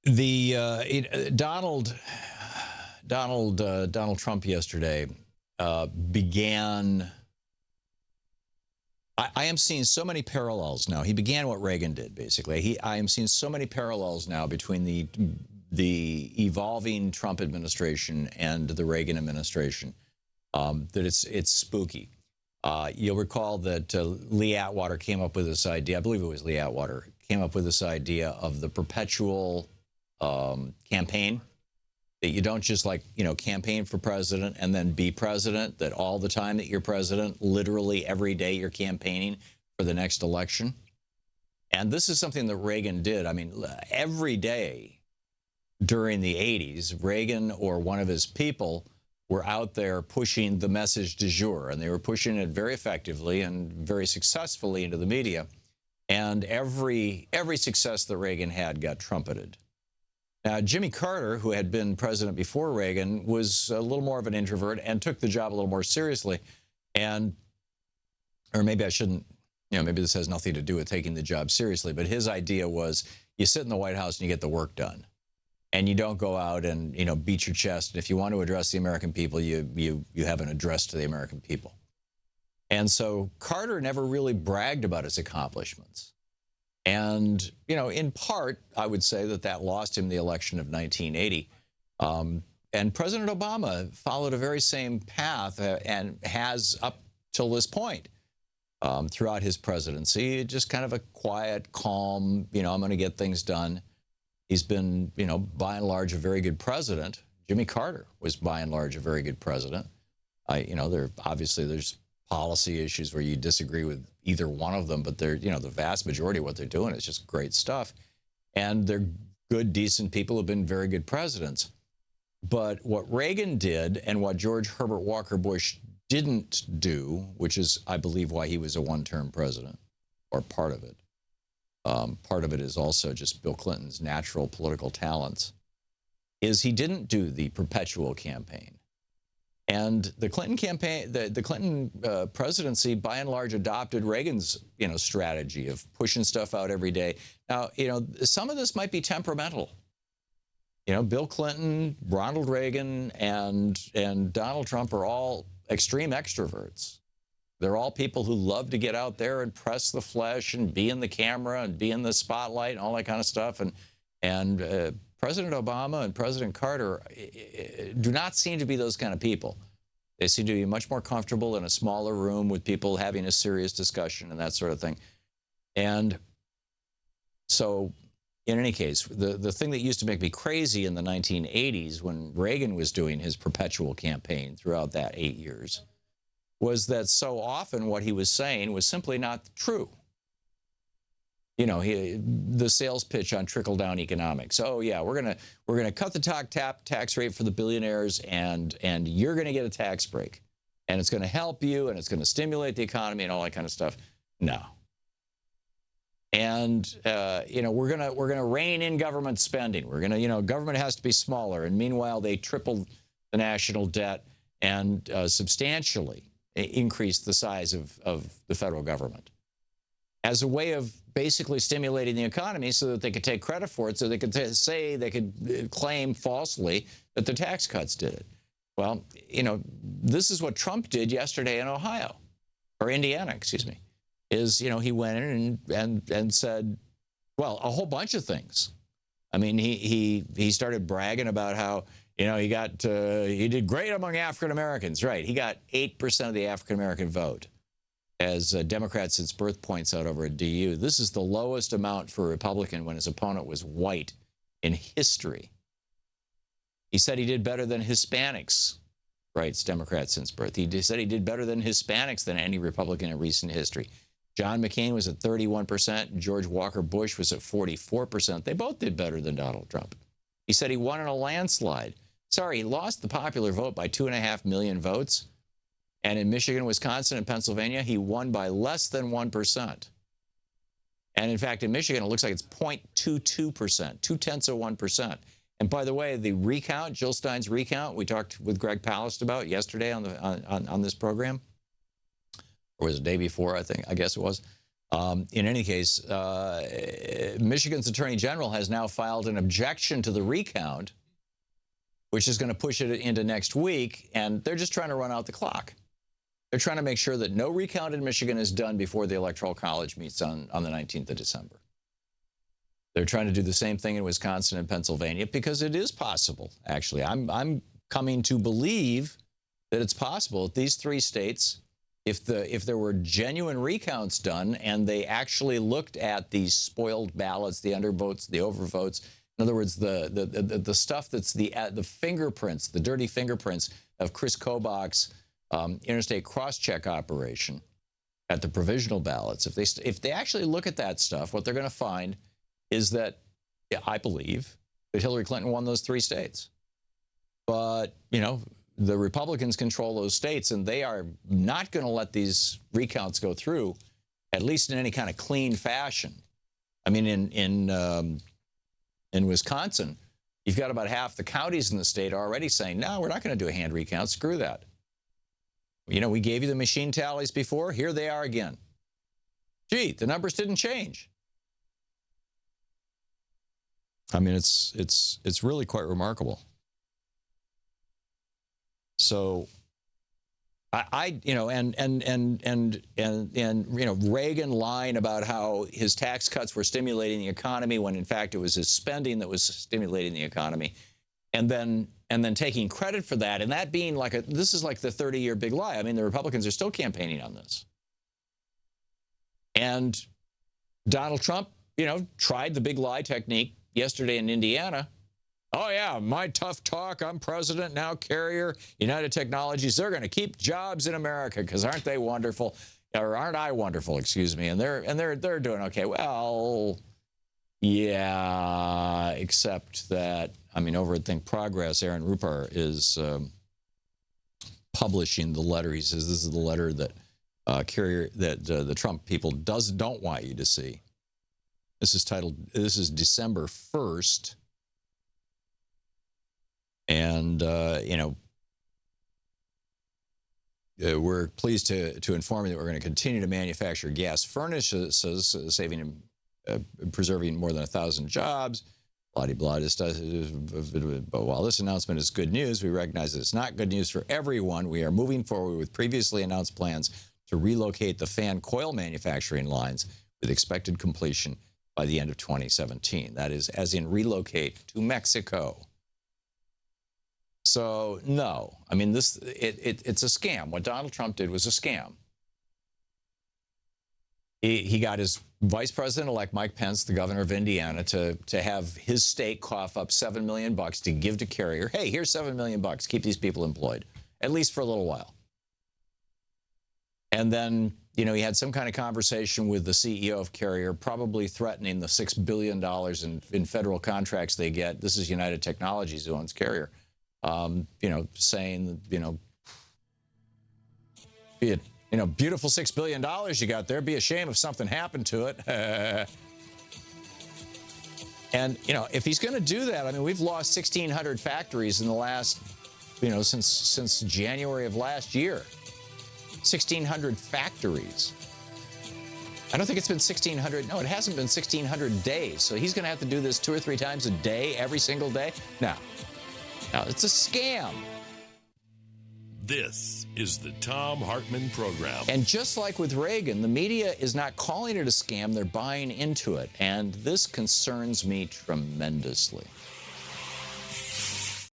Donald Trump yesterday began. I am seeing so many parallels now. He began what Reagan did, basically. I am seeing so many parallels now between the evolving Trump administration and the Reagan administration that it's spooky. You'll recall that Lee Atwater came up with this idea. I believe it was Lee Atwater came up with this idea of the perpetual campaign, that you don't just campaign for president and then be president, that all the time that you're president, literally every day you're campaigning for the next election. And this is something that Reagan did. I mean, every day during the 80s, Reagan or one of his people were out there pushing the message du jour, and they were pushing it very effectively and very successfully into the media. And every success that Reagan had got trumpeted. Now, Jimmy Carter, who had been president before Reagan, was a little more of an introvert and took the job a little more seriously. Or maybe I shouldn't, maybe this has nothing to do with taking the job seriously, but his idea was you sit in the White House and you get the work done. And you don't go out and, beat your chest. And if you want to address the American people, you have an address to the American people. And so Carter never really bragged about his accomplishments. And, in part, I would say that lost him the election of 1980. And President Obama followed a very same path and has up till this point throughout his presidency, just kind of a quiet, calm, I'm going to get things done. He's been, by and large, a very good president. Jimmy Carter was, by and large, a very good president. There's policy issues where you disagree with either one of them, but they're, the vast majority of what they're doing is just great stuff. And they're good, decent people who've been very good presidents. But what Reagan did and what George Herbert Walker Bush didn't do, which is, I believe, why he was a one-term president, or part of it. Part of it is also just Bill Clinton's natural political talents, is he didn't do the perpetual campaign. And the Clinton campaign, the Clinton presidency, by and large, adopted Reagan's, strategy of pushing stuff out every day. Now, some of this might be temperamental. Bill Clinton, Ronald Reagan, and Donald Trump are all extreme extroverts. They're all people who love to get out there and press the flesh and be in the camera and be in the spotlight and all that kind of stuff. And President Obama and President Carter do not seem to be those kind of people. They seem to be much more comfortable in a smaller room with people having a serious discussion and that sort of thing. And so, in any case, the thing that used to make me crazy in the 1980s when Reagan was doing his perpetual campaign throughout that 8 years was that so often what he was saying was simply not true. The sales pitch on trickle-down economics. Oh yeah, we're gonna cut the tax rate for the billionaires, and you're gonna get a tax break, and it's gonna help you, and it's gonna stimulate the economy, and all that kind of stuff. No. And we're gonna rein in government spending. We're gonna government has to be smaller, and meanwhile they tripled the national debt and substantially increased the size of the federal government as a way of basically stimulating the economy so that they could take credit for it, so they could claim falsely that the tax cuts did it. Well, this is what Trump did yesterday in Ohio, or Indiana, excuse me, is, he went in and said, well, a whole bunch of things. I mean, he started bragging about how, he did great among African Americans, right? He got 8% of the African American vote. As Democrats since birth points out over at DU, this is the lowest amount for a Republican when his opponent was white in history. He said he did better than Hispanics, writes Democrats since birth. He said he did better than Hispanics than any Republican in recent history. John McCain was at 31%. George Walker Bush was at 44%. They both did better than Donald Trump. He said he won in a landslide. Sorry, he lost the popular vote by 2.5 million votes. And in Michigan, Wisconsin, and Pennsylvania, he won by less than 1%. And in fact, in Michigan, it looks like it's 0.22%, 0.2%. And by the way, the recount, Jill Stein's recount, we talked with Greg Palast about yesterday on this program, or was it the day before, I guess it was. In any case, Michigan's Attorney General has now filed an objection to the recount, which is going to push it into next week, and they're just trying to run out the clock. They're trying to make sure that no recount in Michigan is done before the Electoral College meets on the 19th of December. They're trying to do the same thing in Wisconsin and Pennsylvania because it is possible, actually. I'm coming to believe that it's possible that these three states, if there were genuine recounts done and they actually looked at these spoiled ballots, the undervotes, the overvotes, in other words, the stuff that's the fingerprints, the dirty fingerprints of Chris Kobach's interstate cross-check operation at the provisional ballots, if they actually look at that stuff, what they're going to find is that, I believe, that Hillary Clinton won those three states. But, you know, the Republicans control those states, and they are not going to let these recounts go through, at least in any kind of clean fashion. I mean, in Wisconsin, you've got about half the counties in the state already saying, no, we're not going to do a hand recount. Screw that. You know, we gave you the machine tallies before. Here they are again. Gee, the numbers didn't change. I mean, it's really quite remarkable. So, you know, and you know, Reagan lying about how his tax cuts were stimulating the economy when in fact it was his spending that was stimulating the economy, and then taking credit for that, and that being like this is like the 30-year big lie. I mean, the Republicans are still campaigning on this, and Donald Trump, you know, tried the big lie technique yesterday in Indiana. Oh, yeah, my tough talk. I'm president now. Carrier, United Technologies, they're going to keep jobs in America because aren't they wonderful? Or aren't I wonderful, excuse me. And they're doing okay. Well, yeah, except that, I mean, over at Think Progress, Aaron Rupar is publishing the letter. He says this is the letter that Carrier, that the Trump people don't want you to see. This is titled, this is December 1st. And, you know, we're pleased to inform you that we're going to continue to manufacture gas furnaces, saving and preserving more than 1,000 jobs. Blah-de-blah. But while this announcement is good news, we recognize that it's not good news for everyone. We are moving forward with previously announced plans to relocate the fan coil manufacturing lines with expected completion by the end of 2017. That is, as in relocate to Mexico. So, no. I mean, it's a scam. What Donald Trump did was a scam. He got his vice president-elect Mike Pence, the governor of Indiana, to have his state cough up $7 million to give to Carrier. Hey, here's $7 million. Keep these people employed, at least for a little while. And then, you know, he had some kind of conversation with the CEO of Carrier, probably threatening the $6 billion in federal contracts they get. This is United Technologies who owns Carrier. You know, saying, you know, be it, you know, beautiful $6 billion you got there. Be a shame if something happened to it. And, you know, if he's going to do that, I mean, we've lost 1,600 factories in the last, you know, since January of last year. 1,600 factories. I don't think it's been 1,600. No, it hasn't been 1,600 days. So he's going to have to do this 2 or 3 times a day, every single day? No. No, it's a scam. This is the Thom Hartmann Program. And just like with Reagan, the media is not calling it a scam. They're buying into it. And this concerns me tremendously.